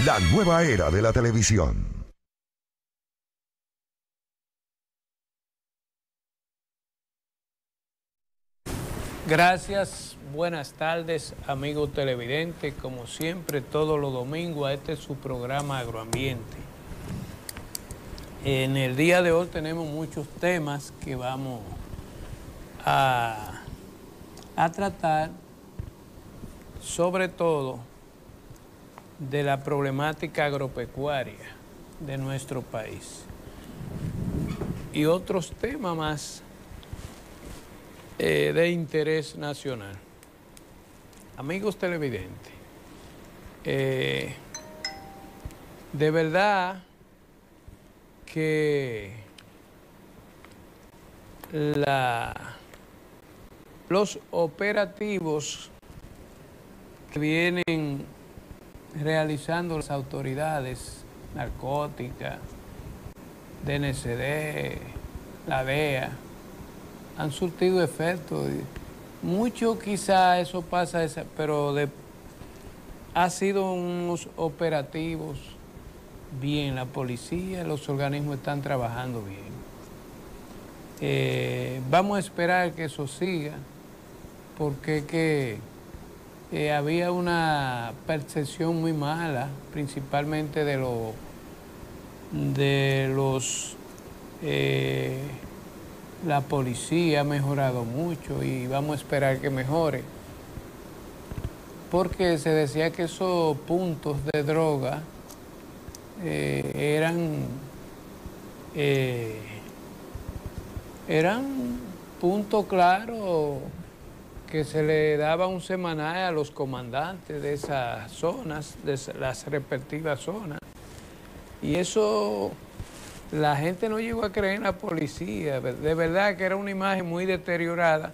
La nueva era de la televisión. Gracias, buenas tardes, amigos televidentes. Como siempre, todos los domingos, este es su programa Agroambiente. En el día de hoy tenemos muchos temas que vamos a tratar, sobre todo de la problemática agropecuaria de nuestro país y otros temas más de interés nacional. Amigos televidentes, de verdad que los operativos que vienen realizando las autoridades narcóticas, DNCD, la DEA, han surtido efecto. Mucho quizá eso pasa, pero ha sido unos operativos bien. La policía, los organismos están trabajando bien. Vamos a esperar que eso siga, porque había una percepción muy mala, principalmente de los la policía ha mejorado mucho y vamos a esperar que mejore, porque se decía que esos puntos de droga eran puntos claros que se le daba un semanal a los comandantes de esas zonas, de las respectivas zonas, y eso la gente no llegó a creer en la policía. De verdad que era una imagen muy deteriorada,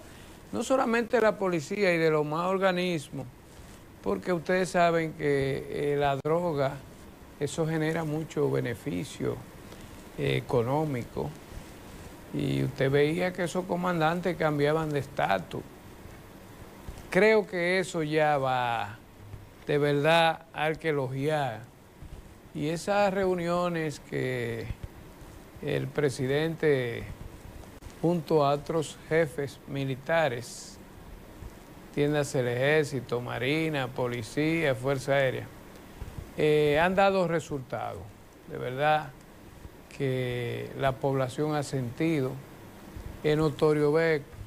no solamente de la policía y de los más organismos, porque ustedes saben que la droga, eso genera mucho beneficio económico, y usted veía que esos comandantes cambiaban de estatus. Creo que eso ya va, de verdad, hay que elogiar. Y esas reuniones que el presidente, junto a otros jefes militares, tiendas el ejército, marina, policía, fuerza aérea, han dado resultados. De verdad que la población ha sentido. Es notorio ver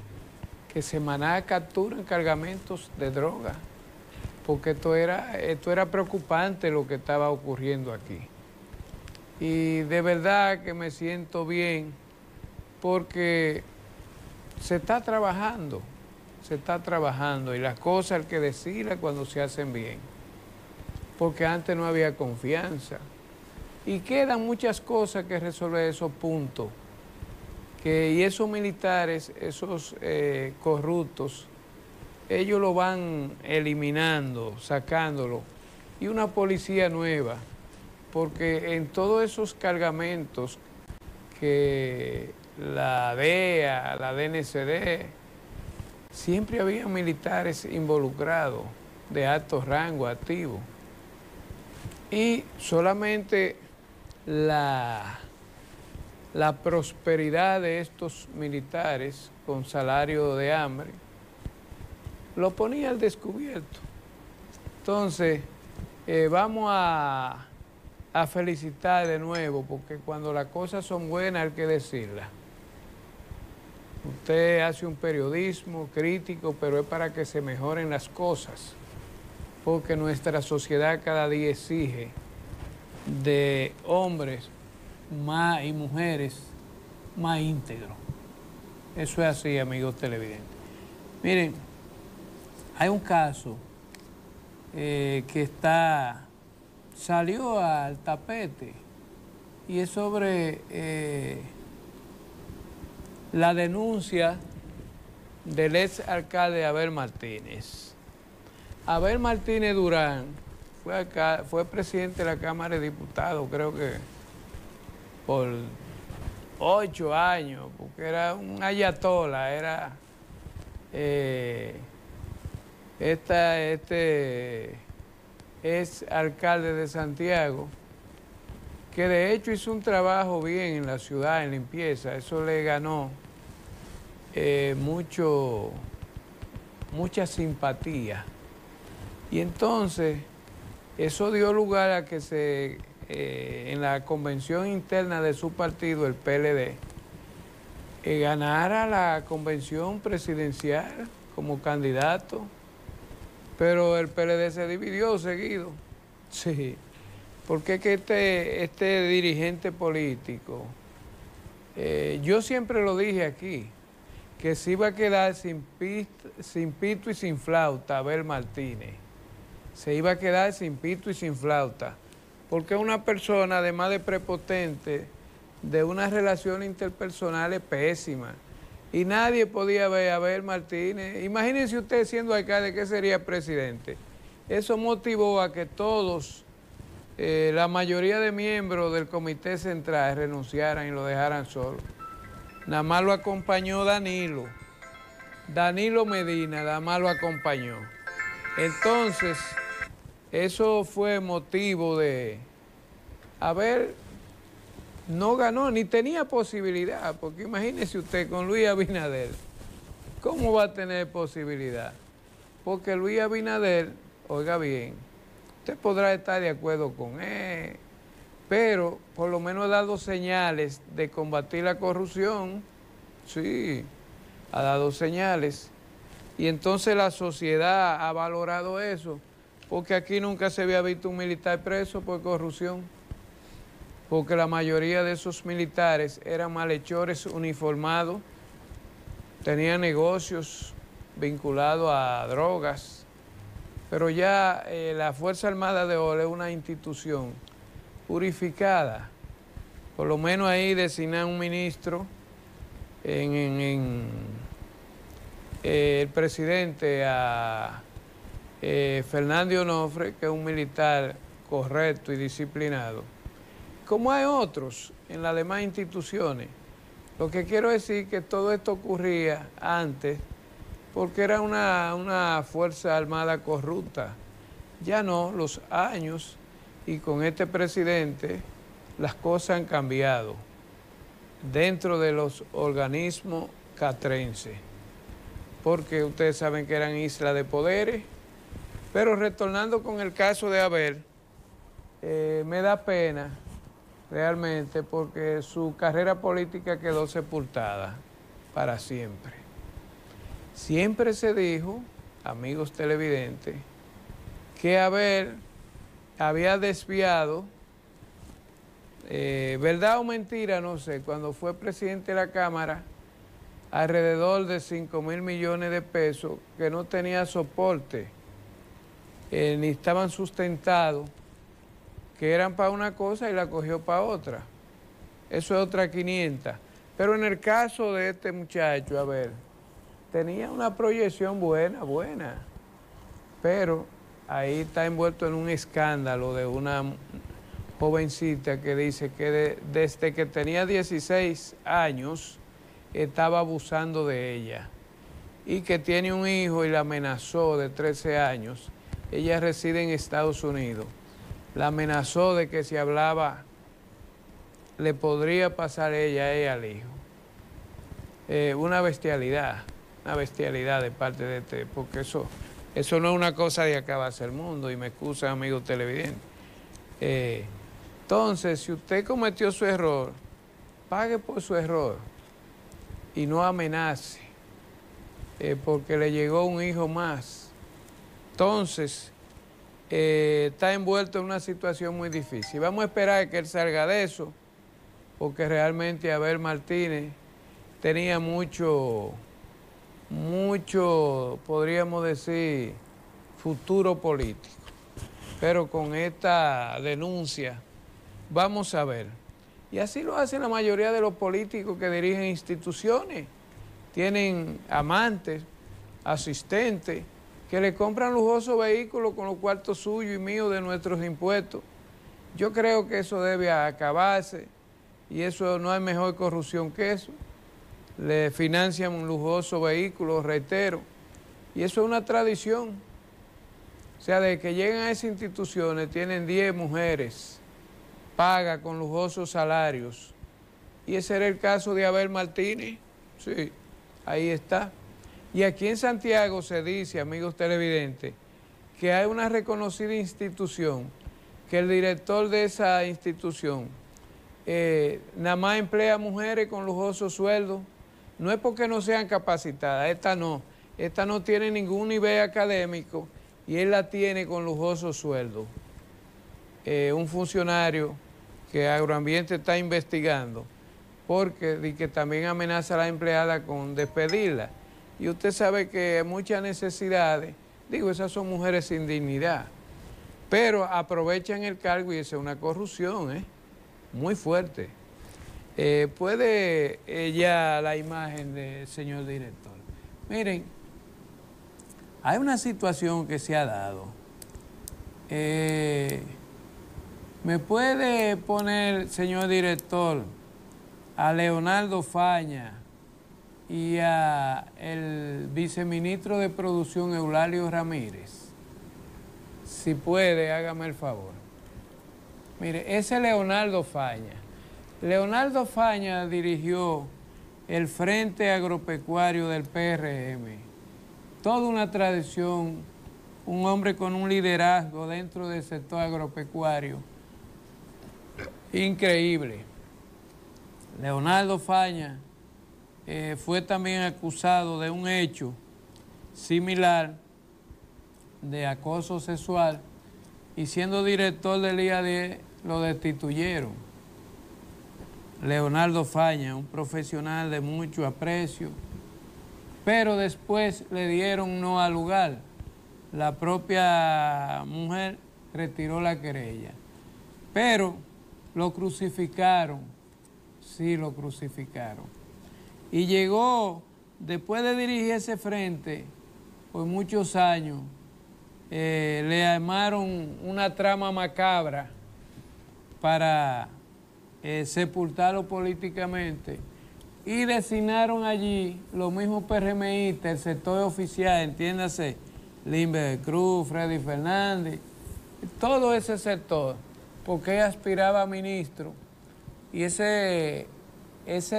que semanal capturan cargamentos de droga, porque esto era preocupante lo que estaba ocurriendo aquí. Y de verdad que me siento bien, porque se está trabajando, y las cosas hay que decirlas cuando se hacen bien, porque antes no había confianza. Y quedan muchas cosas que resolver, esos puntos, y esos militares, esos corruptos, ellos lo van eliminando, sacándolo, y una policía nueva, porque en todos esos cargamentos que la DEA, la DNCD, siempre había militares involucrados de alto rango, activos, y solamente la prosperidad de estos militares con salario de hambre lo ponía al descubierto. Entonces, vamos a felicitar de nuevo, porque cuando las cosas son buenas hay que decirlas. Usted hace un periodismo crítico, pero es para que se mejoren las cosas, porque nuestra sociedad cada día exige de hombres y mujeres más íntegros. Eso es así, amigos televidentes. Miren, hay un caso que salió al tapete, y es sobre la denuncia del ex alcalde Abel Martínez. Abel Martínez Durán fue presidente de la Cámara de Diputados, creo que por 8 años, porque era un ayatollah, era es alcalde de Santiago, que de hecho hizo un trabajo bien en la ciudad, en limpieza. Eso le ganó mucha simpatía. Y entonces eso dio lugar a que en la convención interna de su partido, el PLD, ganara la convención presidencial como candidato, pero el PLD se dividió seguido. Sí, porque es que este dirigente político, yo siempre lo dije aquí, que se iba a quedar sin pito y sin flauta Abel Martínez. Se iba a quedar sin pito y sin flauta, porque es una persona, además de prepotente, de unas relaciones interpersonales pésimas. Y nadie podía ver a Abel Martínez. Imagínense usted siendo alcalde, ¿qué sería presidente? Eso motivó a que todos, la mayoría de miembros del comité central renunciaran y lo dejaran solo. Nada más lo acompañó Danilo Medina, nada más lo acompañó. Entonces, eso fue motivo de... Abel no ganó, ni tenía posibilidad, porque imagínese usted con Luis Abinader, ¿cómo va a tener posibilidad? Porque Luis Abinader, oiga bien, usted podrá estar de acuerdo con él, pero por lo menos ha dado señales de combatir la corrupción. Sí, ha dado señales. Y entonces la sociedad ha valorado eso, porque aquí nunca se había visto un militar preso por corrupción, porque la mayoría de esos militares eran malhechores uniformados, tenían negocios vinculados a drogas, pero ya la Fuerza Armada de ahora es una institución purificada. Por lo menos ahí designan un ministro, el presidente a Fernández Onofre, que es un militar correcto y disciplinado, como hay otros en las demás instituciones. Lo que quiero decir que todo esto ocurría antes porque era una Fuerza Armada corrupta. Ya no, los años, y con este presidente las cosas han cambiado dentro de los organismos catrenses, porque ustedes saben que eran islas de poderes. Pero retornando con el caso de Abel, me da pena realmente, porque su carrera política quedó sepultada para siempre. Siempre se dijo, amigos televidentes, que Abel había desviado, verdad o mentira, no sé, cuando fue presidente de la Cámara, alrededor de 5.000 millones de pesos que no tenía soporte, ni estaban sustentados, que eran para una cosa y la cogió para otra. Eso es otra 500. Pero en el caso de este muchacho, a ver, tenía una proyección buena, pero ahí está envuelto en un escándalo de una jovencita que dice que desde que tenía 16 años estaba abusando de ella y que tiene un hijo y la amenazó de 13 años. Ella reside en Estados Unidos. La amenazó de que si hablaba le podría pasar ella al hijo. Una bestialidad de parte de este, porque eso no es una cosa de acabarse el mundo, y me excusan, amigos televidentes. Entonces, si usted cometió su error, pague por su error y no amenace, porque le llegó un hijo más. Entonces, está envuelto en una situación muy difícil. Vamos a esperar que él salga de eso, porque realmente Abel Martínez tenía mucho, podríamos decir, futuro político. Pero con esta denuncia, vamos a ver. Y así lo hacen la mayoría de los políticos que dirigen instituciones. Tienen amantes, asistentes, que le compran lujosos vehículos con los cuartos suyos y míos de nuestros impuestos. Yo creo que eso debe acabarse, y eso no hay mejor corrupción que eso. Le financian un lujoso vehículo, reitero, y eso es una tradición. sea, de que llegan a esas instituciones, tienen 10 mujeres, paga con lujosos salarios. Y ese era el caso de Abel Martínez, sí, ahí está. Y aquí en Santiago se dice, amigos televidentes, que hay una reconocida institución, que el director de esa institución nada más emplea mujeres con lujosos sueldos. No es porque no sean capacitadas, esta no tiene ningún nivel académico y él la tiene con lujosos sueldos. Un funcionario que Agroambiente está investigando porque que también amenaza a la empleada con despedirla. Y usted sabe que hay muchas necesidades, digo, esas son mujeres sin dignidad, pero aprovechan el cargo y esa es una corrupción, muy fuerte. Puede ya la imagen del señor director. Miren, hay una situación que se ha dado. ¿Me puede poner, señor director, a Leonardo Faña y a el viceministro de Producción, Eulalio Ramírez? Si puede, hágame el favor. Mire, ese Leonardo Faña. Leonardo Faña dirigió el Frente Agropecuario del PRM. Toda una tradición, un hombre con un liderazgo dentro del sector agropecuario. Increíble. Leonardo Faña fue también acusado de un hecho similar de acoso sexual y siendo director del IAD lo destituyeron. Leonardo Faña, un profesional de mucho aprecio, pero después le dieron no al lugar. La propia mujer retiró la querella, pero lo crucificaron, sí lo crucificaron. Y llegó, después de dirigir ese frente por muchos años, le armaron una trama macabra para sepultarlo políticamente y designaron allí los mismos PRMistas, el sector oficial, entiéndase, Limber de Cruz, Freddy Fernández, todo ese sector, porque aspiraba a ministro y ese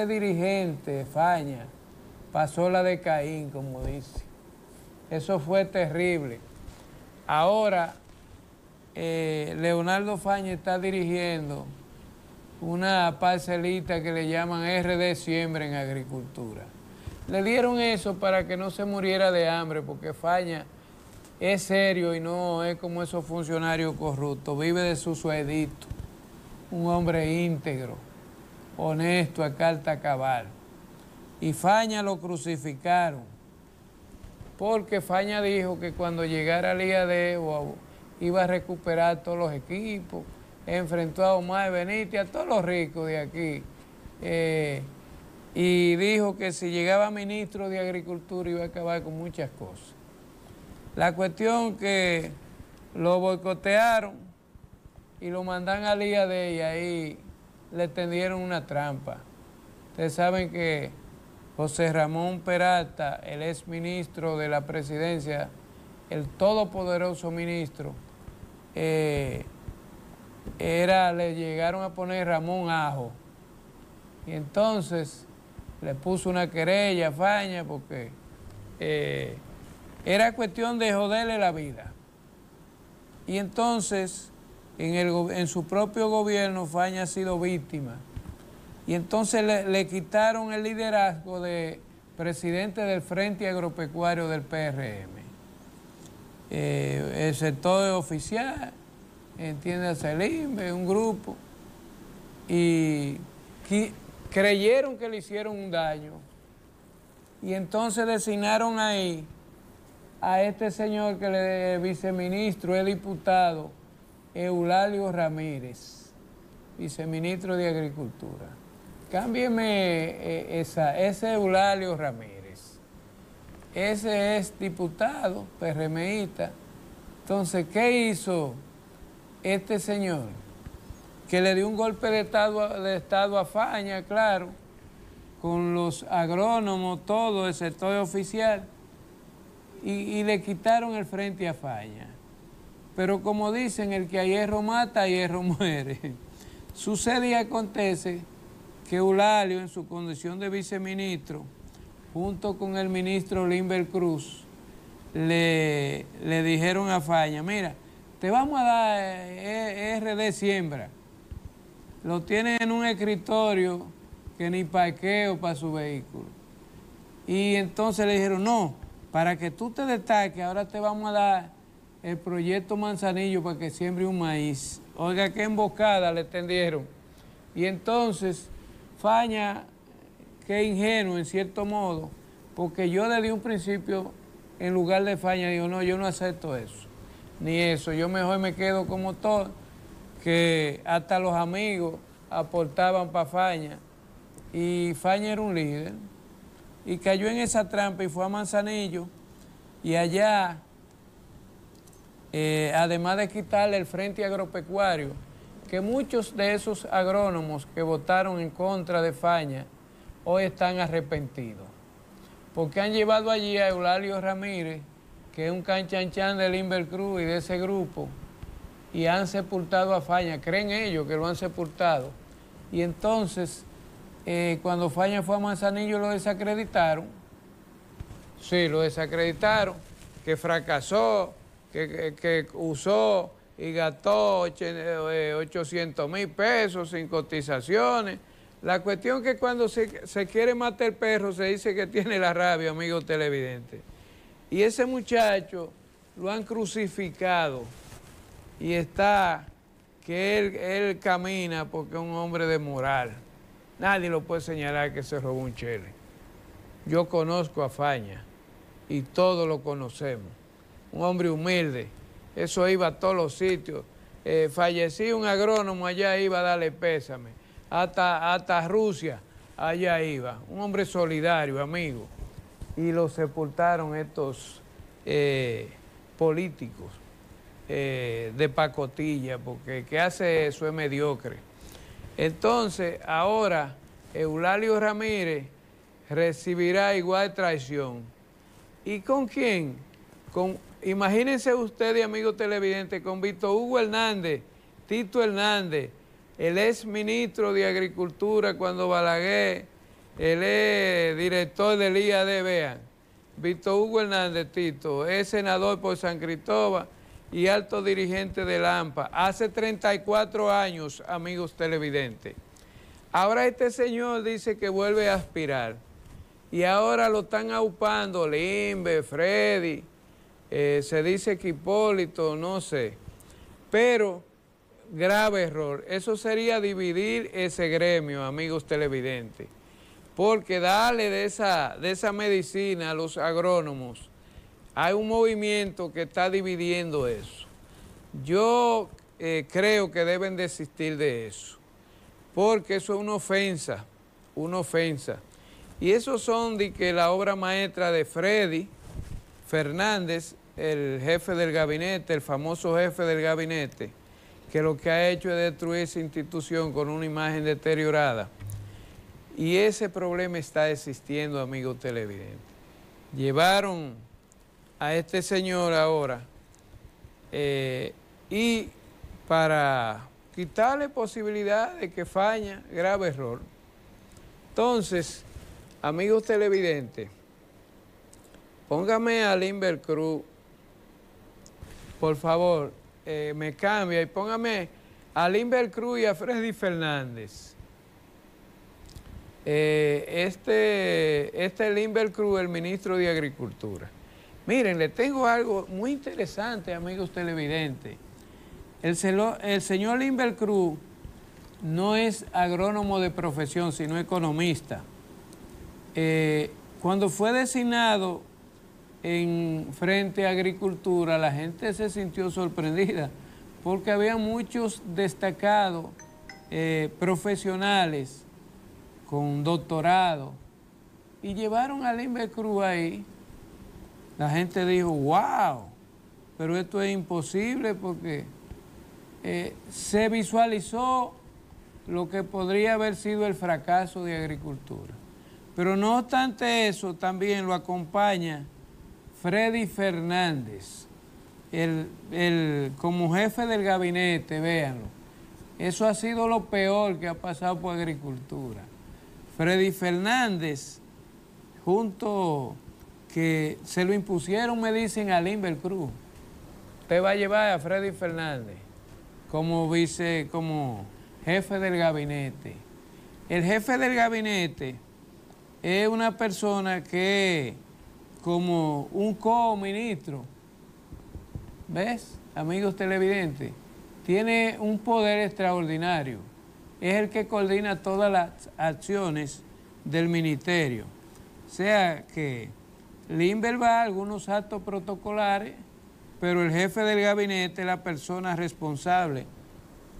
dirigente, Faña, pasó la de Caín, como dice. Eso fue terrible. Ahora, Leonardo Faña está dirigiendo una parcelita que le llaman RD Siembra en Agricultura. Le dieron eso para que no se muriera de hambre, porque Faña es serio y no es como esos funcionarios corruptos, vive de su sueldito, un hombre íntegro, honesto a carta cabal. Y Faña lo crucificaron, porque Faña dijo que cuando llegara al IAD iba a recuperar todos los equipos, enfrentó a Omar Benítez, a todos los ricos de aquí, y dijo que si llegaba ministro de Agricultura iba a acabar con muchas cosas. La cuestión que lo boicotearon y lo mandan al IAD y ahí le tendieron una trampa. Ustedes saben que José Ramón Peralta, el ex ministro de la presidencia, el todopoderoso ministro, le llegaron a poner Ramón Ajo. Y entonces le puso una querella a Faña porque era cuestión de joderle la vida. Y entonces en su propio gobierno Faña ha sido víctima. Y entonces le quitaron el liderazgo de presidente del Frente Agropecuario del PRM. El sector oficial, entiéndase el INVE, un grupo, y creyeron que le hicieron un daño. Y entonces designaron ahí a este señor que le es viceministro, es diputado, Eulalio Ramírez, viceministro de Agricultura. Cámbieme ese Eulalio Ramírez. Ese es diputado, PRMista. Entonces, ¿qué hizo este señor? Que le dio un golpe de estado a Faña, claro, con los agrónomos, todo el sector oficial, y le quitaron el frente a Faña. pero como dicen, el que a hierro mata, a hierro muere. Sucede y acontece que Eulalio, en su condición de viceministro, junto con el ministro Limber Cruz, le dijeron a Faña, mira, te vamos a dar RD Siembra. Lo tienen en un escritorio que ni parqueo para su vehículo. Y entonces le dijeron, no, para que tú te destaques, ahora te vamos a dar el proyecto Manzanillo para que siembre un maíz. Oiga, qué emboscada le tendieron. Y entonces, Faña, qué ingenuo en cierto modo, porque yo desde un principio, en lugar de Faña, digo, no, yo no acepto eso, ni eso, yo mejor me quedo como todo, que hasta los amigos aportaban para Faña, y Faña era un líder, y cayó en esa trampa y fue a Manzanillo, y allá, además de quitarle el Frente Agropecuario, que muchos de esos agrónomos que votaron en contra de Faña hoy están arrepentidos, porque han llevado allí a Eulalio Ramírez, que es un canchanchan del Limber Cruz y de ese grupo, y han sepultado a Faña, creen ellos que lo han sepultado, y entonces cuando Faña fue a Manzanillo lo desacreditaron, sí, lo desacreditaron, que fracasó, que usó y gastó 800,000 pesos sin cotizaciones. La cuestión es que cuando se quiere matar el perro se dice que tiene la rabia, amigo televidente. Y ese muchacho lo han crucificado y está que él camina porque es un hombre de moral. Nadie lo puede señalar que se robó un chele. Yo conozco a Faña y todos lo conocemos. Un hombre humilde, eso iba a todos los sitios. Falleció un agrónomo, allá iba a darle pésame. Hasta Rusia, allá iba. Un hombre solidario, amigo. Y lo sepultaron estos políticos de pacotilla, porque el que hace eso es mediocre. Entonces, ahora, Eulalio Ramírez recibirá igual traición. ¿Y con quién? Imagínense ustedes, amigos televidentes, con Víctor Hugo Hernández, Tito Hernández, el ex ministro de Agricultura cuando Balaguer, él es director del IAD, vean. Víctor Hugo Hernández, Tito, es senador por San Cristóbal y alto dirigente del AMPA. Hace 34 años, amigos televidentes. Ahora este señor dice que vuelve a aspirar. Y ahora lo están aupando Limber, Freddy, se dice que Hipólito, no sé. Pero, grave error. Eso sería dividir ese gremio, amigos televidentes. Porque darle de esa medicina a los agrónomos, hay un movimiento que está dividiendo eso. Yo creo que deben desistir de eso, porque eso es una ofensa, una ofensa. Y esos son de que la obra maestra de Freddy Fernández, el jefe del gabinete, el famoso jefe del gabinete, que lo que ha hecho es destruir esa institución con una imagen deteriorada. Y ese problema está existiendo, amigos televidentes. Llevaron a este señor ahora y para quitarle posibilidad de que Faña, grave error. Entonces, amigos televidentes, póngame a Limber Cruz, por favor, me cambia y póngame a Limber Cruz y a Freddy Fernández. Este Limber Cruz, el ministro de Agricultura. Miren, le tengo algo muy interesante, amigos televidentes. El señor Limber Cruz no es agrónomo de profesión, sino economista. Cuando fue designado en Frente a Agricultura, la gente se sintió sorprendida porque había muchos destacados profesionales con doctorado y llevaron a Limber Cruz ahí. La gente dijo, wow, pero esto es imposible porque se visualizó lo que podría haber sido el fracaso de agricultura. Pero no obstante eso, también lo acompaña Freddy Fernández, como jefe del gabinete, véanlo, eso ha sido lo peor que ha pasado por agricultura. Freddy Fernández, junto que se lo impusieron, me dicen, a Limber Cruz. Usted va a llevar a Freddy Fernández como jefe del gabinete. El jefe del gabinete es una persona que es como un co-ministro. ¿Ves, amigos televidentes? Tiene un poder extraordinario. Es el que coordina todas las acciones del ministerio. O sea que Limber va a algunos actos protocolares, pero el jefe del gabinete es la persona responsable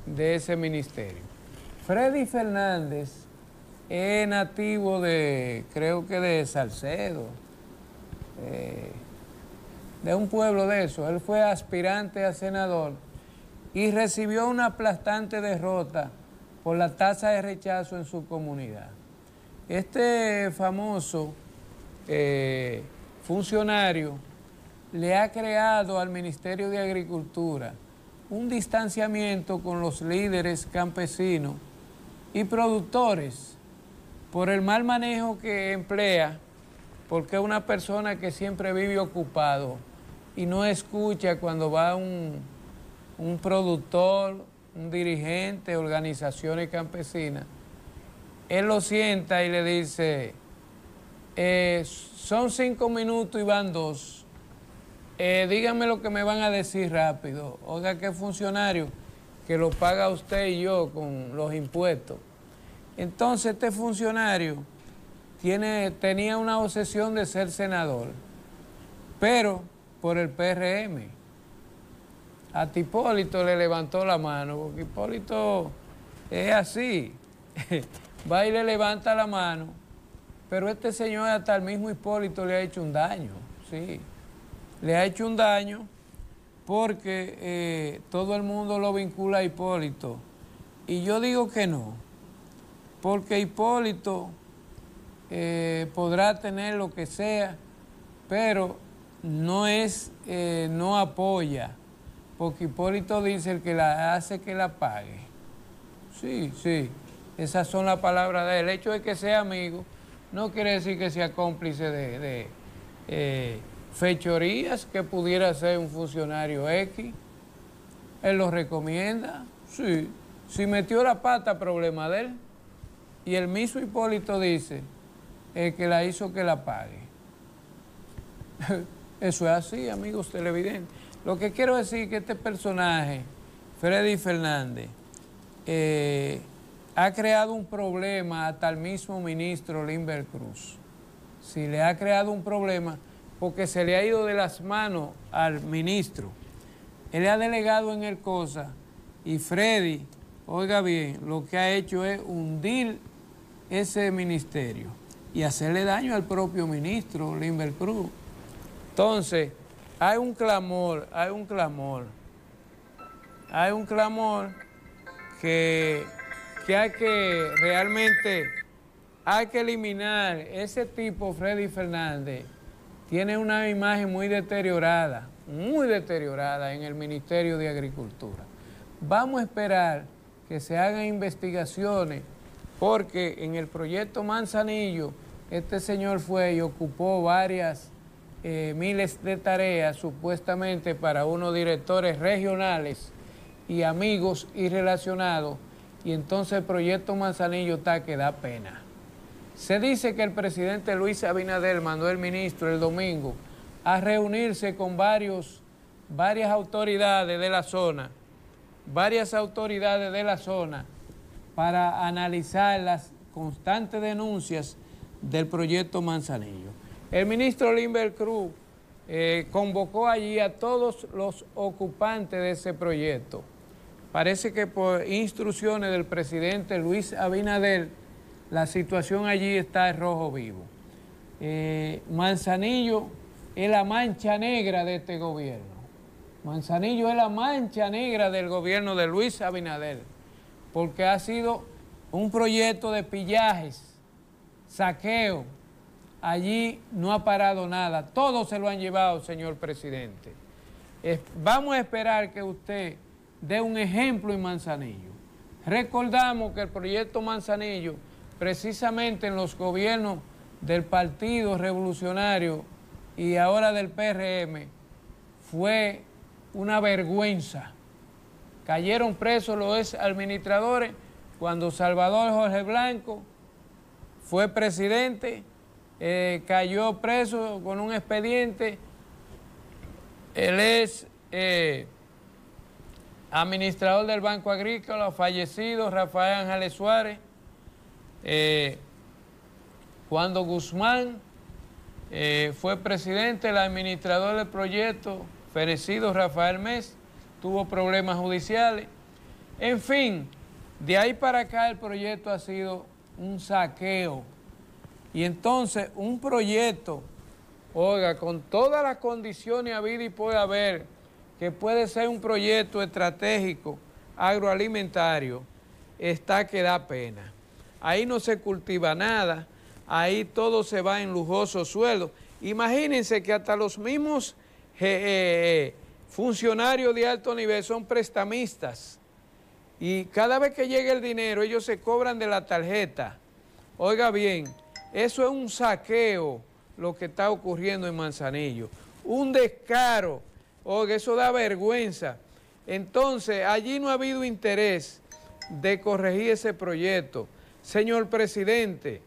de ese ministerio. Freddy Fernández es nativo creo que de Salcedo, de un pueblo de eso. Él fue aspirante a senador y recibió una aplastante derrota por la tasa de rechazo en su comunidad. Este famoso funcionario le ha creado al Ministerio de Agricultura un distanciamiento con los líderes campesinos y productores por el mal manejo que emplea, porque es una persona que siempre vive ocupado y no escucha cuando va un productor, un dirigente, organizaciones campesinas. Él lo sienta y le dice, son 5 minutos y van 2. Díganme lo que me van a decir rápido. Oiga, qué funcionario que lo paga usted y yo con los impuestos. Entonces este funcionario tenía una obsesión de ser senador, pero por el PRM. A Hipólito le levantó la mano, porque Hipólito es así, va y le levanta la mano, pero este señor hasta el mismo Hipólito le ha hecho un daño, sí, le ha hecho un daño porque todo el mundo lo vincula a Hipólito, y yo digo que no, porque Hipólito podrá tener lo que sea, pero no apoya, porque Hipólito dice el que la hace que la pague. Sí, sí, esas son las palabras de él. El hecho de que sea amigo no quiere decir que sea cómplice de fechorías que pudiera ser un funcionario X. Él lo recomienda, sí. Si metió la pata, problema de él. Y el mismo Hipólito dice que la hizo que la pague. Eso es así, amigos televidentes. Lo que quiero decir es que este personaje, Freddy Fernández, ha creado un problema hasta el mismo ministro Limber Cruz. Sí, le ha creado un problema porque se le ha ido de las manos al ministro. Él le ha delegado en él cosas y Freddy, oiga bien, lo que ha hecho es hundir ese ministerio y hacerle daño al propio ministro Limber Cruz. Entonces, hay un clamor que hay que realmente, hay que eliminar. Ese tipo, Freddy Fernández, tiene una imagen muy deteriorada en el Ministerio de Agricultura. Vamos a esperar que se hagan investigaciones, porque en el proyecto Manzanillo, este señor fue y ocupó varias miles de tareas supuestamente para unos directores regionales y amigos y relacionados, y entonces el proyecto Manzanillo está que da pena. Se dice que el presidente Luis Abinader mandó al ministro el domingo a reunirse con varias autoridades de la zona, para analizar las constantes denuncias del proyecto Manzanillo. El ministro Limber Cruz convocó allí a todos los ocupantes de ese proyecto. Parece que por instrucciones del presidente Luis Abinader, la situación allí está en rojo vivo. Manzanillo es la mancha negra de este gobierno. Manzanillo es la mancha negra del gobierno de Luis Abinader, porque ha sido un proyecto de pillajes, saqueo. Allí no ha parado nada, todo se lo han llevado, señor presidente. Vamos a esperar que usted dé un ejemplo en Manzanillo. Recordamos que el proyecto Manzanillo, precisamente en los gobiernos del Partido Revolucionario y ahora del PRM, fue una vergüenza. Cayeron presos los ex administradores cuando Salvador Jorge Blanco fue presidente, cayó preso con un expediente. Él es administrador del Banco Agrícola, fallecido, Rafael Ángeles Suárez. Cuando Guzmán fue presidente, el administrador del proyecto, fenecido Rafael Mes, tuvo problemas judiciales. En fin, de ahí para acá el proyecto ha sido un saqueo. Y entonces un proyecto, oiga, con todas las condiciones habidas y por haber, que puede ser un proyecto estratégico agroalimentario, está que da pena. Ahí no se cultiva nada, ahí todo se va en lujosos sueldos. Imagínense que hasta los mismos funcionarios de alto nivel son prestamistas y cada vez que llega el dinero ellos se cobran de la tarjeta. Oiga bien, eso es un saqueo lo que está ocurriendo en Manzanillo, un descaro. Oiga, eso da vergüenza. Entonces, allí no ha habido interés de corregir ese proyecto. Señor presidente,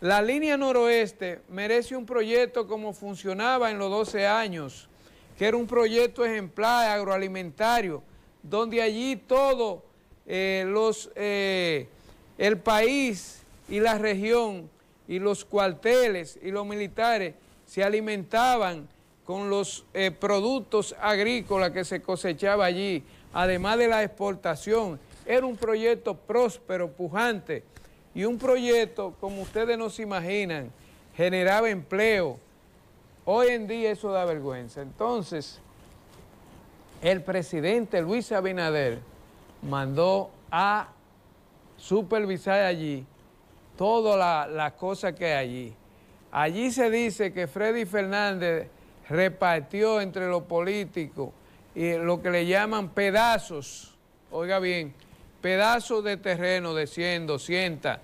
la línea noroeste merece un proyecto como funcionaba en los 12 años, que era un proyecto ejemplar agroalimentario, donde allí todo el país y la región y los cuarteles y los militares se alimentaban con los productos agrícolas que se cosechaba allí, además de la exportación. Era un proyecto próspero, pujante, y un proyecto, como ustedes no se imaginan, generaba empleo. Hoy en día eso da vergüenza. Entonces, el presidente Luis Abinader mandó a supervisar allí todas las cosas que hay allí. Allí se dice que Freddy Fernández repartió entre los políticos lo que le llaman pedazos, oiga bien, pedazos de terreno de 100, 200,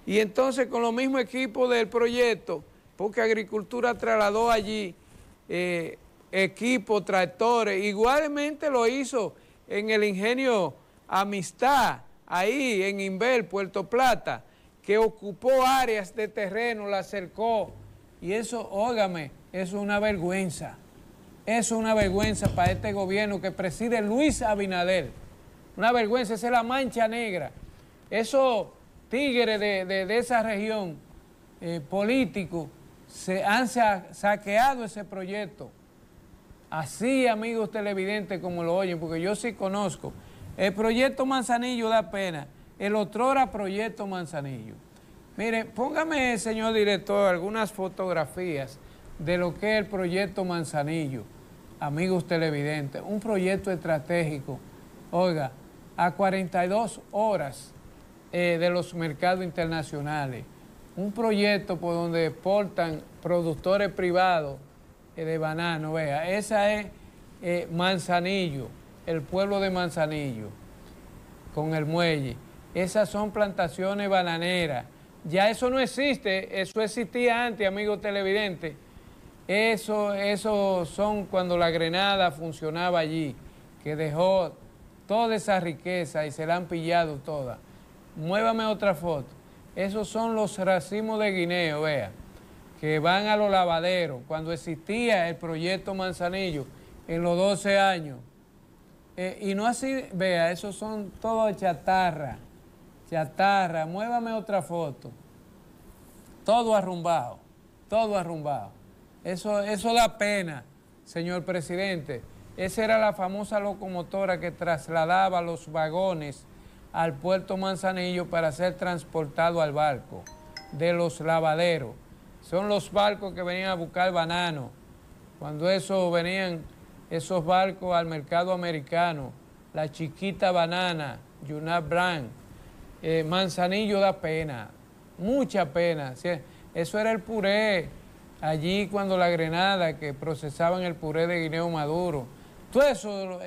y entonces con los mismos equipos del proyecto, porque Agricultura trasladó allí equipos, tractores, igualmente lo hizo en el ingenio Amistad, ahí en Inver, Puerto Plata, que ocupó áreas de terreno, la cercó, y eso, óigame, eso es una vergüenza. Eso es una vergüenza para este gobierno que preside Luis Abinader. Una vergüenza, esa es la mancha negra. Esos tigres de esa región políticos se han saqueado ese proyecto. Así, amigos televidentes, como lo oyen, porque yo sí conozco. El proyecto Manzanillo da pena. El otrora proyecto Manzanillo. Mire, póngame, señor director, algunas fotografías de lo que es el proyecto Manzanillo. Amigos televidentes, un proyecto estratégico, oiga, a 42 horas de los mercados internacionales. Un proyecto por donde exportan productores privados de banano, vea, esa es Manzanillo, el pueblo de Manzanillo, con el muelle. Esas son plantaciones bananeras. Ya eso no existe, eso existía antes, amigos televidentes. Eso son cuando la Grenada funcionaba allí, que dejó toda esa riqueza y se la han pillado toda. Muévame otra foto. Esos son los racimos de guineo, vea, que van a los lavaderos, cuando existía el proyecto Manzanillo en los 12 años. Y no así, vea, esos son todo chatarra. Chatarra, muévame otra foto. Todo arrumbado, todo arrumbado. Eso da pena, señor presidente. Esa era la famosa locomotora que trasladaba los vagones al puerto Manzanillo para ser transportado al barco de los lavaderos. Son los barcos que venían a buscar banano. Cuando venían esos barcos al mercado americano, la chiquita banana, Junat Brand, Manzanillo da pena, mucha pena. Eso era el puré allí cuando la Grenada, que procesaban el puré de guineo maduro, todo eso,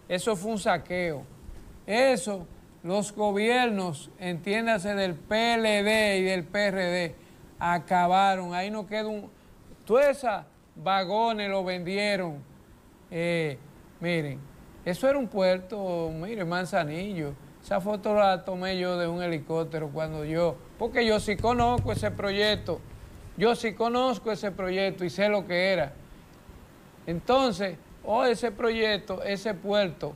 eso fue un saqueo. Eso, los gobiernos, entiéndase del PLD y del PRD, acabaron. Ahí no queda un... Todos esos vagones lo vendieron. Miren, eso era un puerto, miren, Manzanillo. Esa foto la tomé yo de un helicóptero porque yo sí conozco ese proyecto. Yo sí conozco ese proyecto y sé lo que era. Entonces, hoy ese proyecto, ese puerto,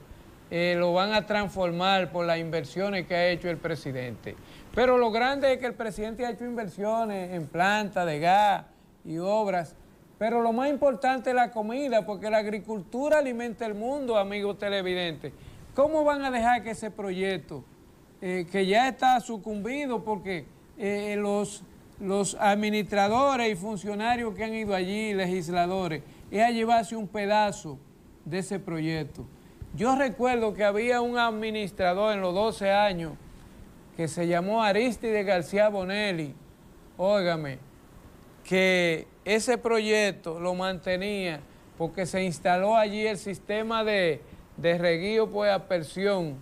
lo van a transformar por las inversiones que ha hecho el presidente. Pero lo grande es que el presidente ha hecho inversiones en plantas de gas y obras. Pero lo más importante es la comida, porque la agricultura alimenta el mundo, amigos televidentes. ¿Cómo van a dejar que ese proyecto, que ya está sucumbido, porque los administradores y funcionarios que han ido allí, legisladores, es a llevarse un pedazo de ese proyecto? Yo recuerdo que había un administrador en los 12 años que se llamó Aristide García Bonelli, óigame, que ese proyecto lo mantenía porque se instaló allí el sistema de reguío por aspersión,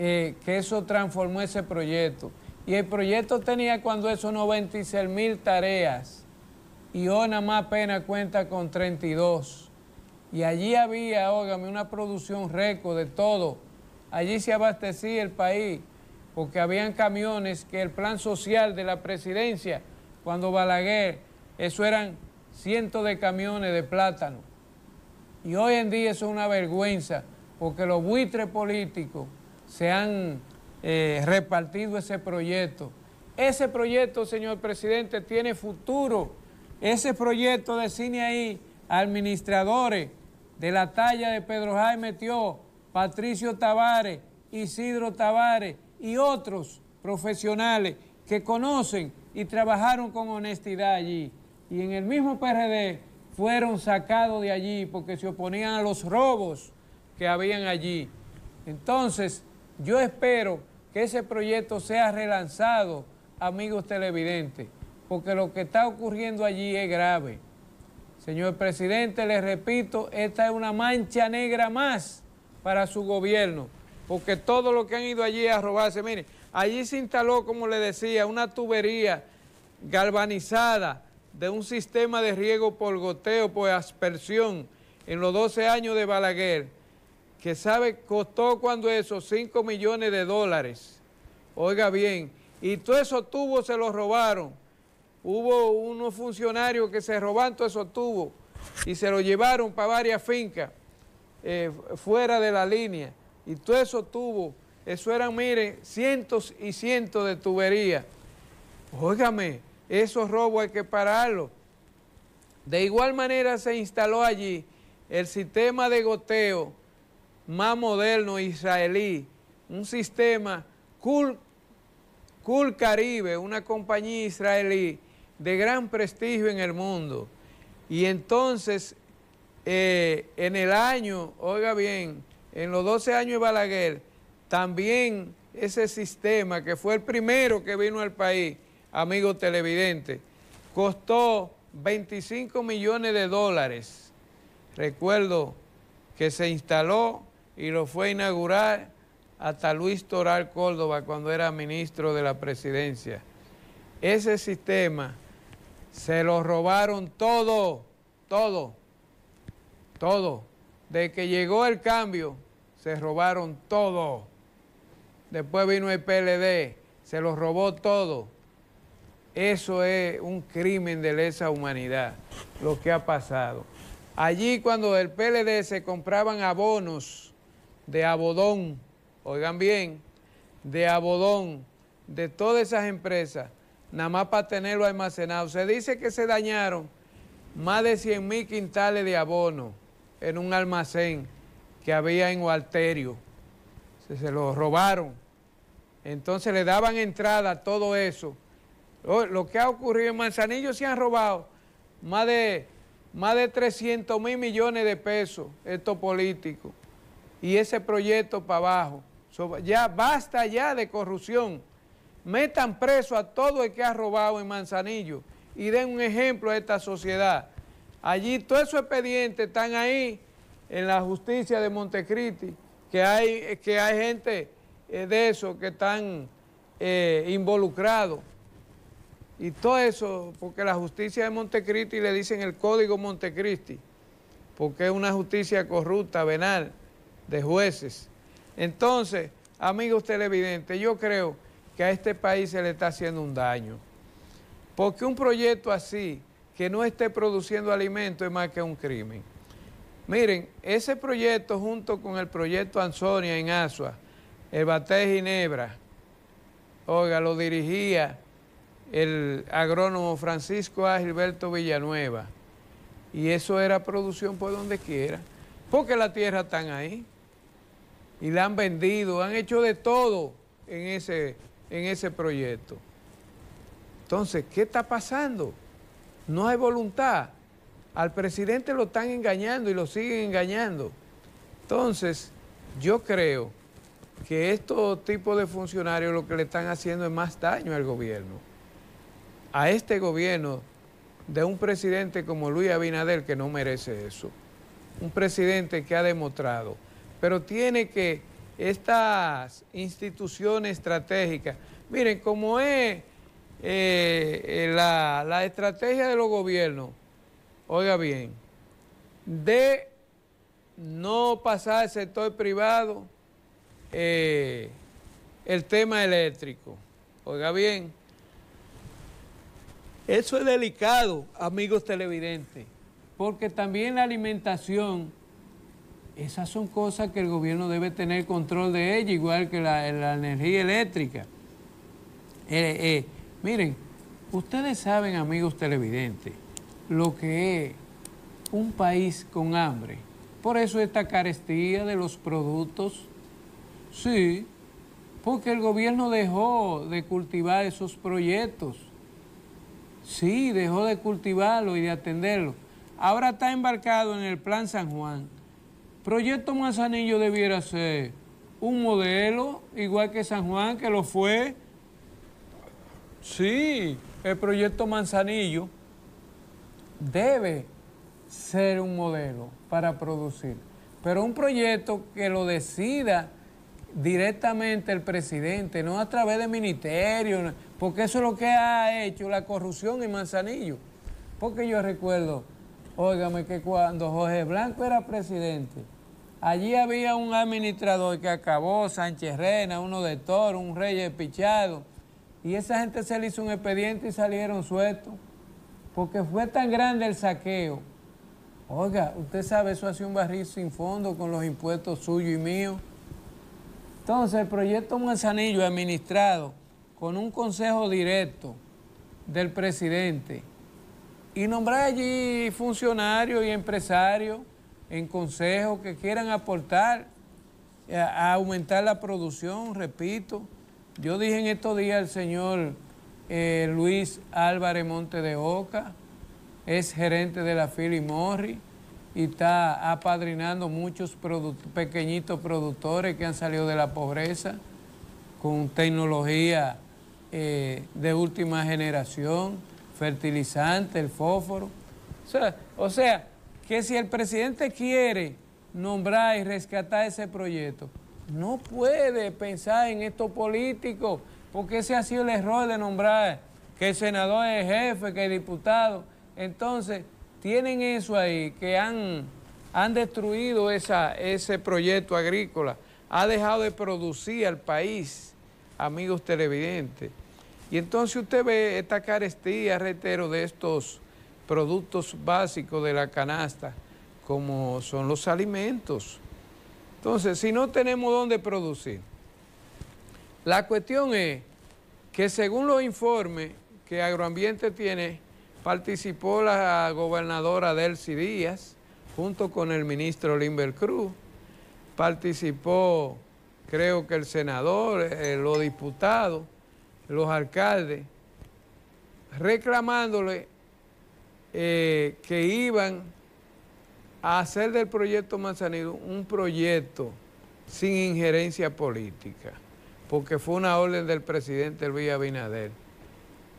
que eso transformó ese proyecto. Y el proyecto tenía cuando eso 96,000 tareas y hoy nada más apenas cuenta con 32. Y allí había, óigame, una producción récord de todo. Allí se abastecía el país porque habían camiones que el plan social de la presidencia, cuando Balaguer, eso eran cientos de camiones de plátano. Y hoy en día eso es una vergüenza porque los buitres políticos se han repartido ese proyecto. Ese proyecto, señor presidente, tiene futuro. Ese proyecto define ahí administradores de la talla de Pedro Jaime Tió, Patricio Tavares, Isidro Tavares y otros profesionales que conocen y trabajaron con honestidad allí. Y en el mismo PRD fueron sacados de allí porque se oponían a los robos que habían allí. Entonces, yo espero que ese proyecto sea relanzado, amigos televidentes, porque lo que está ocurriendo allí es grave. Señor presidente, les repito, esta es una mancha negra más para su gobierno, porque todo lo que han ido allí a robarse, miren, allí se instaló, como le decía, una tubería galvanizada de un sistema de riego por goteo, por aspersión, en los 12 años de Balaguer, que costó cuando eso, $5 millones. Oiga bien, y todos esos tubos se los robaron. Hubo unos funcionarios que se robaron todos esos tubos y se los llevaron para varias fincas fuera de la línea. Y todos esos tubos, eso eran, miren, cientos y cientos de tuberías. Óigame, esos robos hay que pararlos. De igual manera se instaló allí el sistema de goteo más moderno israelí, un sistema Cool Caribe, una compañía israelí de gran prestigio en el mundo. Y entonces, en el año, oiga bien, en los 12 años de Balaguer, también ese sistema, que fue el primero que vino al país, amigos televidentes, costó $25 millones. Recuerdo que se instaló y lo fue a inaugurar hasta Luis Toral Córdoba cuando era ministro de la presidencia. Ese sistema se lo robaron todo. De que llegó el cambio, se robaron todo. Después vino el PLD, se lo robó todo. Eso es un crimen de lesa humanidad, lo que ha pasado. Allí cuando el PLD se compraban abonos de Abodón, oigan bien, de Abodón, de todas esas empresas, nada más para tenerlo almacenado. Se dice que se dañaron más de 100,000 quintales de abono en un almacén que había en Walterio. Se lo robaron. Entonces le daban entrada a todo eso. Lo que ha ocurrido en Manzanillo, se han robado más de 300,000 millones de pesos estos políticos. Y ese proyecto para abajo. Ya basta ya de corrupción. metan preso a todo el que ha robado en Manzanillo y den un ejemplo a esta sociedad. Allí todos esos expedientes están ahí en la justicia de Montecristi, que hay gente de eso que están involucrados. Y todo eso, porque la justicia de Montecristi le dicen el Código Montecristi, porque es una justicia corrupta, venal, de jueces. Entonces, amigos televidentes, yo creo que a este país se le está haciendo un daño. Porque un proyecto así, que no esté produciendo alimentos, es más que un crimen. Miren, ese proyecto junto con el proyecto Ansonia en Asua, el Bate de Ginebra, oiga, lo dirigía el agrónomo Francisco A. Gilberto Villanueva. Y eso era producción por donde quiera, porque la tierra están ahí. Y la han vendido, han hecho de todo en ese proyecto. Entonces, ¿qué está pasando? No hay voluntad. Al presidente lo están engañando y lo siguen engañando. Entonces, yo creo que estos tipos de funcionarios lo que le están haciendo es más daño al gobierno. A este gobierno de un presidente como Luis Abinader, que no merece eso. Un presidente que ha demostrado. Pero tiene que estas instituciones estratégicas, miren, como es la estrategia de los gobiernos, oiga bien, de no pasar al sector privado el tema eléctrico. Oiga bien, eso es delicado, amigos televidentes, porque también la alimentación, esas son cosas que el gobierno debe tener control de ella, igual que la energía eléctrica. Miren, ustedes saben, amigos televidentes, lo que es un país con hambre. Por eso esta carestía de los productos, sí, porque el gobierno dejó de cultivar esos proyectos. Sí, dejó de cultivarlo y de atenderlo. Ahora está embarcado en el Plan San Juan. Proyecto Manzanillo debiera ser un modelo, igual que San Juan, que lo fue. Sí, el proyecto Manzanillo debe ser un modelo para producir, pero un proyecto que lo decida directamente el presidente, no a través de ministerios, porque eso es lo que ha hecho la corrupción en Manzanillo. Porque yo recuerdo, óigame, que cuando Jorge Blanco era presidente, allí había un administrador que acabó, Sánchez Rena, uno de Toro, un Reyes Pichado, y esa gente se le hizo un expediente y salieron sueltos, porque fue tan grande el saqueo. Oiga, usted sabe, eso hacía un barril sin fondo con los impuestos suyos y míos. Entonces, el proyecto Manzanillo administrado con un consejo directo del presidente y nombrar allí funcionarios y empresarios en consejo que quieran aportar a aumentar la producción, repito. Yo dije en estos días al señor Luis Álvarez Monte de Oca, es gerente de la Philip Morris y está apadrinando muchos pequeñitos productores que han salido de la pobreza con tecnología de última generación, fertilizante, el fósforo. O sea, que si el presidente quiere nombrar y rescatar ese proyecto, no puede pensar en estos políticos, porque ese ha sido el error de nombrar que el senador es jefe, que el diputado. Entonces, tienen eso ahí, que han destruido ese proyecto agrícola, ha dejado de producir al país, amigos televidentes. Y entonces usted ve esta carestía, reitero, de estos productos básicos de la canasta, como son los alimentos. Entonces, si no tenemos dónde producir, la cuestión es que según los informes que Agroambiente tiene, participó la gobernadora Delcy Díaz, junto con el ministro Limber Cruz, participó creo que el senador, los diputados, los alcaldes, reclamándole que iban a hacer del proyecto Manzanillo un proyecto sin injerencia política. porque fue una orden del presidente Luis Abinader,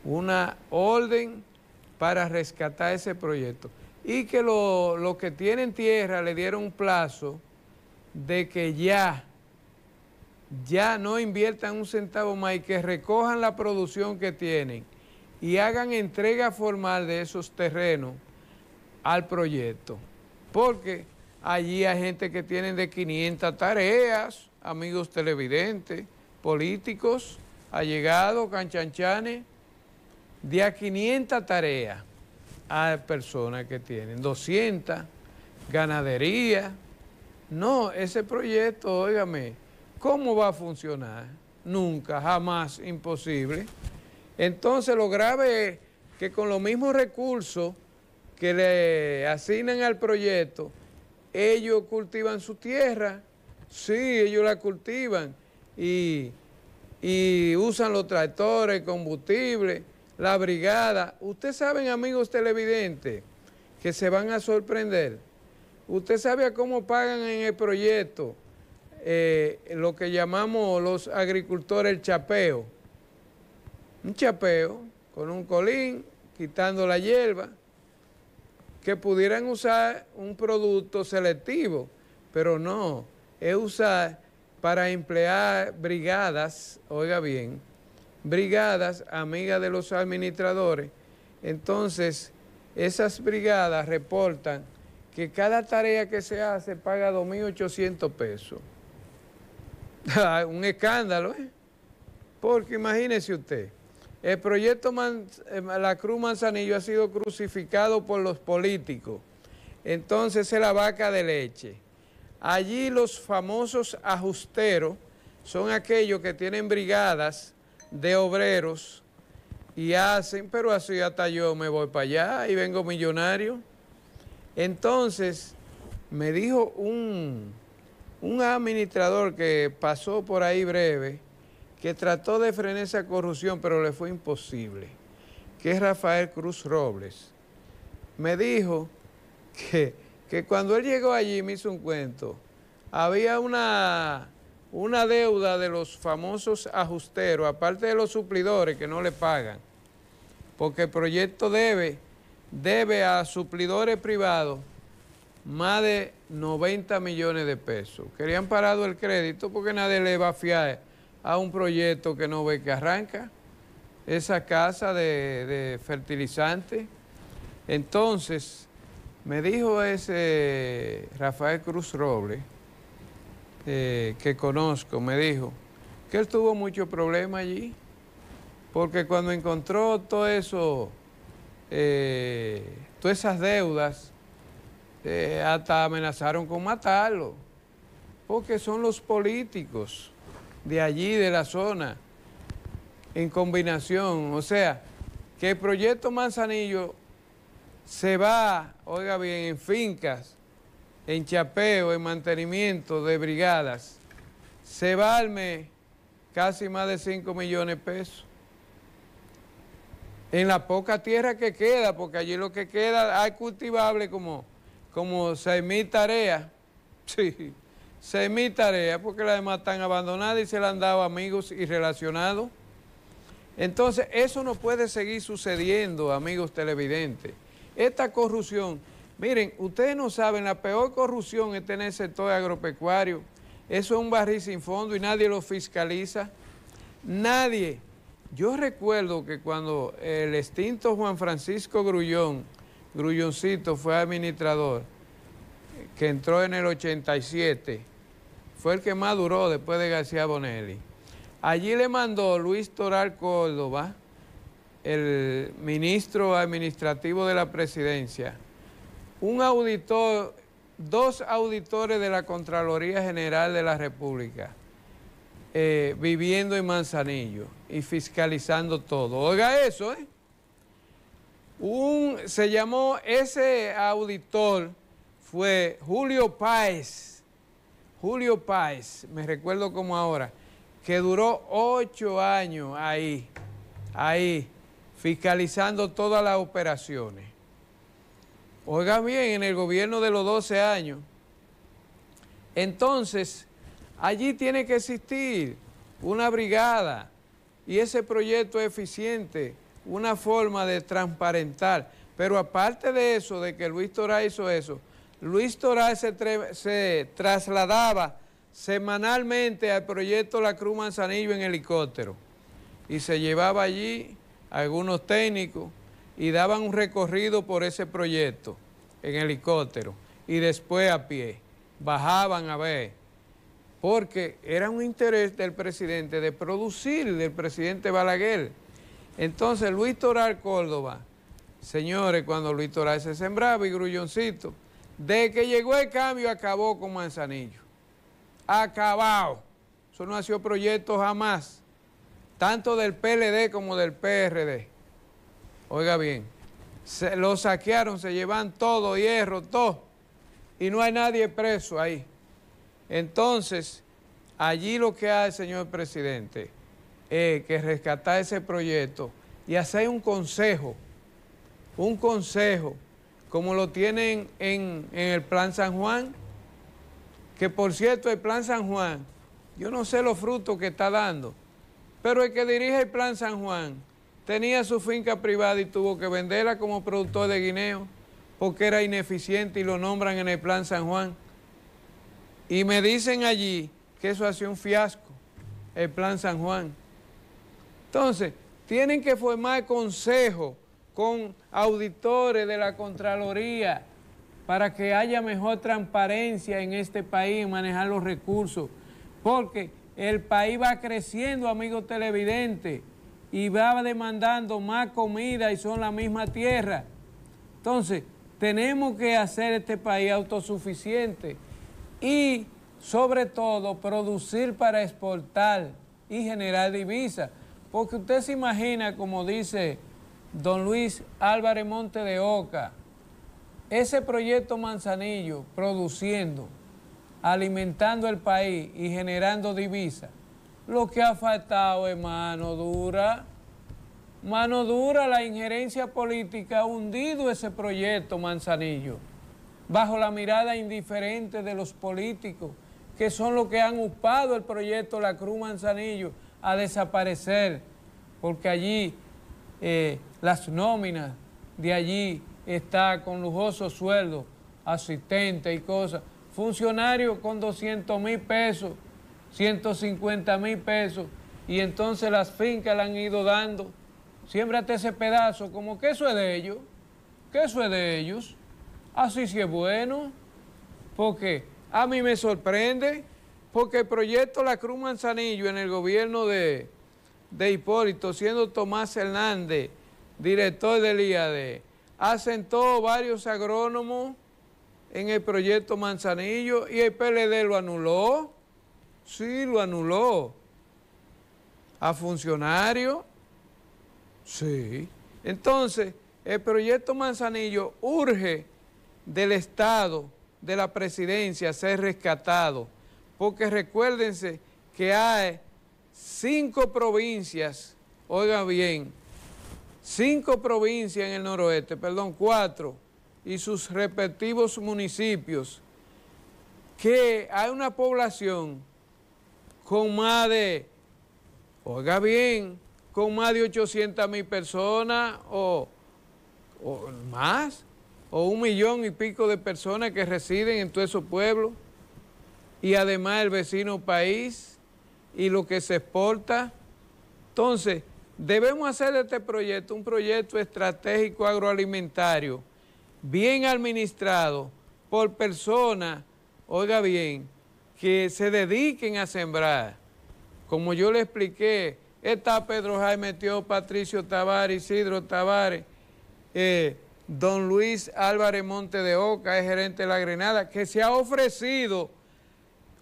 una orden para rescatar ese proyecto. Y que los que tienen tierra le dieron un plazo de que ya no inviertan un centavo más y que recojan la producción que tienen y hagan entrega formal de esos terrenos al proyecto. Porque allí hay gente que tienen de 500 tareas, amigos televidentes, políticos, allegados, canchanchanes, de a 500 tareas hay personas que tienen 200, ganadería. No, ese proyecto, óigame, ¿cómo va a funcionar? Nunca, jamás, imposible. Entonces lo grave es que con los mismos recursos que le asignan al proyecto, ellos cultivan su tierra, sí, ellos la cultivan y usan los tractores, combustible, la brigada. Ustedes saben, amigos televidentes, que se van a sorprender. Usted sabe cómo pagan en el proyecto lo que llamamos los agricultores el chapeo. Un chapeo con un colín, quitando la hierba, que pudieran usar un producto selectivo, pero no, es usar para emplear brigadas, oiga bien, brigadas amigas de los administradores. Entonces, esas brigadas reportan que cada tarea que se hace paga 2.800 pesos. Un escándalo, ¿eh? Porque imagínese usted, el proyecto La Cruz Manzanillo ha sido crucificado por los políticos. Entonces es la vaca de leche. Allí los famosos ajusteros son aquellos que tienen brigadas de obreros y hacen, pero así hasta yo me voy para allá y vengo millonario. Entonces me dijo un administrador que pasó por ahí breve, que trató de frenar esa corrupción, pero le fue imposible, que es Rafael Cruz Robles. Me dijo que cuando él llegó allí, me hizo un cuento, había una deuda de los famosos ajusteros, aparte de los suplidores que no le pagan, porque el proyecto debe a suplidores privados más de 90 millones de pesos. Querían parado el crédito porque nadie le va a fiar a un proyecto que no ve que arranca, esa casa de fertilizante. Entonces, me dijo ese Rafael Cruz Robles, que conozco, me dijo que él tuvo muchos problemas allí, porque cuando encontró todo eso, todas esas deudas, hasta amenazaron con matarlo, porque son los políticos de allí, de la zona, en combinación. O sea, que el proyecto Manzanillo se va, oiga bien, en fincas, en chapeo, en mantenimiento de brigadas, se va al mes casi más de 5 millones de pesos. En la poca tierra que queda, porque allí lo que queda hay cultivable como 6.000 tareas. Sí, 6.000 tareas, porque las demás están abandonadas y se las han dado amigos y relacionados. Entonces, eso no puede seguir sucediendo, amigos televidentes. Esta corrupción, miren, ustedes no saben, la peor corrupción está en el sector agropecuario. Eso es un barril sin fondo y nadie lo fiscaliza. Nadie. Yo recuerdo que cuando el extinto Juan Francisco Grulloncito fue administrador, que entró en el 87, fue el que más duró después de García Bonelli. Allí le mandó Luis Toral Córdoba, el ministro administrativo de la presidencia, un auditor, 2 auditores de la Contraloría General de la República, viviendo en Manzanillo y fiscalizando todo. Oiga eso, ¿eh? Se llamó, ese auditor fue Julio Páez, me recuerdo como ahora, que duró 8 años ahí, fiscalizando todas las operaciones. Oiga bien, en el gobierno de los 12 años. Entonces, allí tiene que existir una brigada, y ese proyecto es eficiente, una forma de transparentar. Pero aparte de eso, de que Luis Toral hizo eso, Luis Toral se trasladaba semanalmente al proyecto La Cruz Manzanillo en helicóptero y se llevaba allí a algunos técnicos y daban un recorrido por ese proyecto en helicóptero y después a pie, bajaban a ver, porque era un interés del presidente de producir, del presidente Balaguer. Entonces Luis Toral Córdoba, señores, cuando Luis Toral se sembraba y grulloncito, de que llegó el cambio acabó con Manzanillo. Acabado. Eso no ha sido proyecto jamás, tanto del PLD como del PRD. Oiga bien, lo saquearon, se llevan todo, hierro, todo, y no hay nadie preso ahí. Entonces, allí lo que hace, señor presidente, es que rescatar ese proyecto y hacer un consejo, como lo tienen en el Plan San Juan, que por cierto el Plan San Juan, yo no sé los frutos que está dando, pero el que dirige el Plan San Juan tenía su finca privada y tuvo que venderla como productor de guineo porque era ineficiente y lo nombran en el Plan San Juan. Y me dicen allí que eso hacía un fiasco, el Plan San Juan. Entonces, tienen que formar consejo con auditores de la Contraloría para que haya mejor transparencia en este país, en manejar los recursos, porque el país va creciendo, amigos televidentes, y va demandando más comida y son la misma tierra. Entonces, tenemos que hacer este país autosuficiente y, sobre todo, producir para exportar y generar divisas. Porque usted se imagina, como dice don Luis Álvarez Monte de Oca, ese proyecto Manzanillo produciendo, alimentando el país y generando divisas. Lo que ha faltado es mano dura, la injerencia política ha hundido ese proyecto Manzanillo, bajo la mirada indiferente de los políticos, que son los que han upado el proyecto La Cruz Manzanillo a desaparecer, porque allí las nóminas de allí está con lujosos sueldos, asistentes y cosas, funcionarios con 200,000 pesos, 150,000 pesos, y entonces las fincas le han ido dando, siémbrate ese pedazo, como que eso es de ellos, así sí es bueno, porque a mí me sorprende, porque el proyecto La Cruz Manzanillo en el gobierno de Hipólito, siendo Tomás Hernández director del IAD, asentó varios agrónomos en el proyecto Manzanillo y el PLD lo anuló. Sí, lo anuló. ¿A funcionarios? Sí. Entonces, el proyecto Manzanillo urge del Estado, de la presidencia, ser rescatado, porque recuérdense que hay 5 provincias, oigan bien, 5 provincias en el noroeste, 4, y sus respectivos municipios, que hay una población con más de, oiga bien, con más de 800,000 personas o más, o 1 millón y pico de personas que residen en todos esos pueblos, y además el vecino país y lo que se exporta. Entonces, debemos hacer de este proyecto un proyecto estratégico agroalimentario, bien administrado por personas, oiga bien, que se dediquen a sembrar. Como yo le expliqué, está Pedro Jaime Tío, Patricio Tavares, Isidro Tavares, don Luis Álvarez Monte de Oca, es gerente de La Grenada, que se ha ofrecido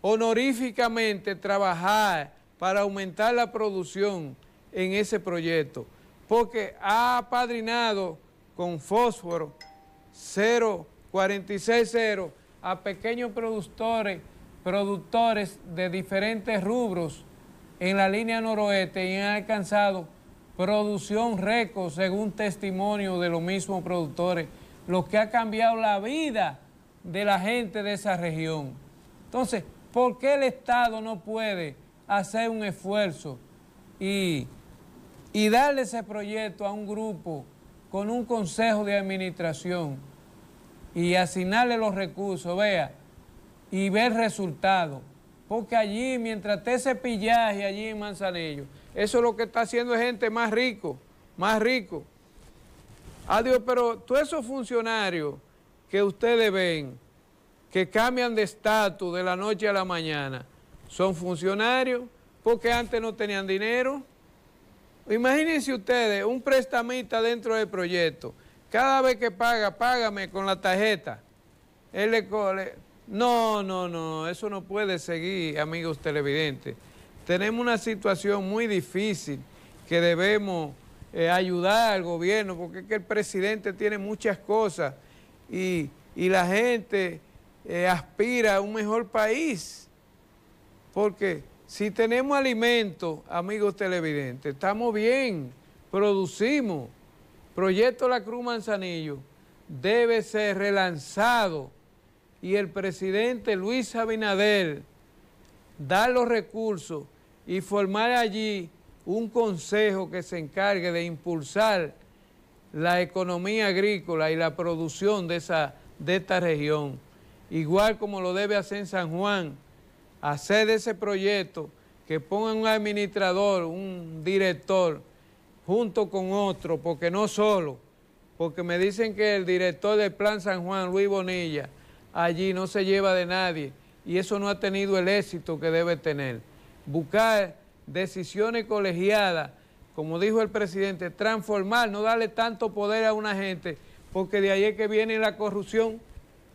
honoríficamente trabajar para aumentar la producción en ese proyecto, porque ha apadrinado con fósforo 0,460 a pequeños productores de diferentes rubros en la línea noroeste y han alcanzado producción récord según testimonio de los mismos productores, lo que ha cambiado la vida de la gente de esa región. Entonces, ¿por qué el Estado no puede hacer un esfuerzo y darle ese proyecto a un grupo con un consejo de administración y asignarle los recursos, vea, y ver resultados. Porque allí, mientras esté ese pillaje allí en Manzanillo, eso es lo que está haciendo es gente más rico, más rico. Adiós, pero todos esos funcionarios que ustedes ven, que cambian de estatus de la noche a la mañana, son funcionarios porque antes no tenían dinero. Imagínense ustedes, un prestamista dentro del proyecto, cada vez que paga, págame con la tarjeta. No, eso no puede seguir, amigos televidentes. Tenemos una situación muy difícil que debemos ayudar al gobierno, porque es que el presidente tiene muchas cosas y la gente aspira a un mejor país. Porque si tenemos alimentos, amigos televidentes, estamos bien, producimos. Proyecto La Cruz Manzanillo debe ser relanzado y el presidente Luis Abinader dar los recursos y formar allí un consejo que se encargue de impulsar la economía agrícola y la producción de esta región, igual como lo debe hacer en San Juan, hacer de ese proyecto que pongan un administrador, un director, junto con otro, porque no solo, porque me dicen que el director del Plan San Juan, Luis Bonilla, allí no se lleva de nadie y eso no ha tenido el éxito que debe tener. Buscar decisiones colegiadas, como dijo el presidente, transformar, no darle tanto poder a una gente, porque de ahí es que viene la corrupción,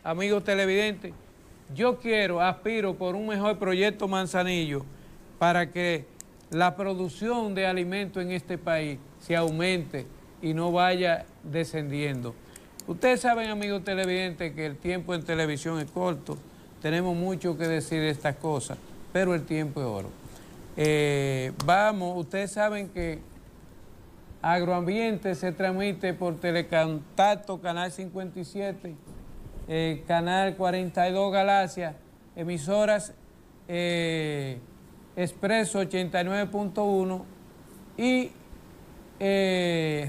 amigos televidentes. Yo aspiro por un mejor proyecto Manzanillo para que la producción de alimentos en este país se aumente y no vaya descendiendo. Ustedes saben, amigos televidentes, que el tiempo en televisión es corto, tenemos mucho que decir de estas cosas, pero el tiempo es oro. Ustedes saben que Agroambiente se transmite por Telecontacto, Canal 57, Canal 42 Galaxia, emisoras Expreso 89.1 y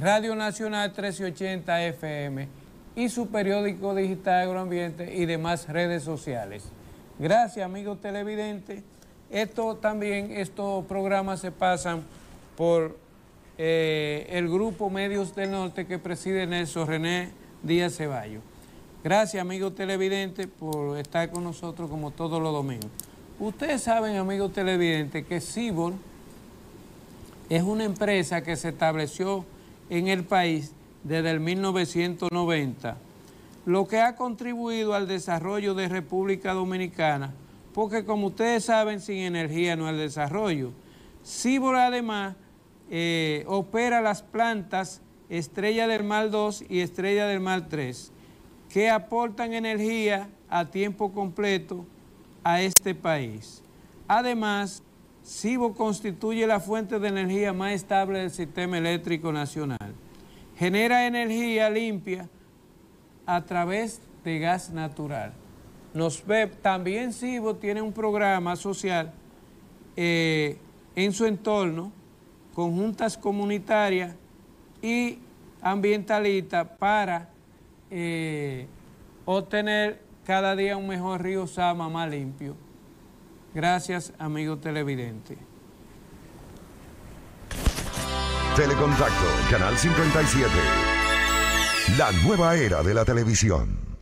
Radio Nacional 1380 FM y su periódico digital Agroambiente y demás redes sociales. Gracias, amigos televidentes. Estos programas se pasan por el grupo Medios del Norte que preside Nelson René Díaz Ceballos. Gracias, amigos televidentes, por estar con nosotros como todos los domingos. Ustedes saben, amigos televidentes, que Cibor es una empresa que se estableció en el país desde el 1990, lo que ha contribuido al desarrollo de República Dominicana, porque como ustedes saben, sin energía no hay desarrollo. Cibor además opera las plantas Estrella del Mar 2 y Estrella del Mar 3, que aportan energía a tiempo completo a este país. Además, Cibor constituye la fuente de energía más estable del sistema eléctrico nacional. Genera energía limpia a través de gas natural. También Cibor tiene un programa social en su entorno, con juntas comunitarias y ambientalistas para obtener cada día un mejor río Sama más limpio. Gracias, amigos televidentes. Telecontacto, Canal 57. La nueva era de la televisión.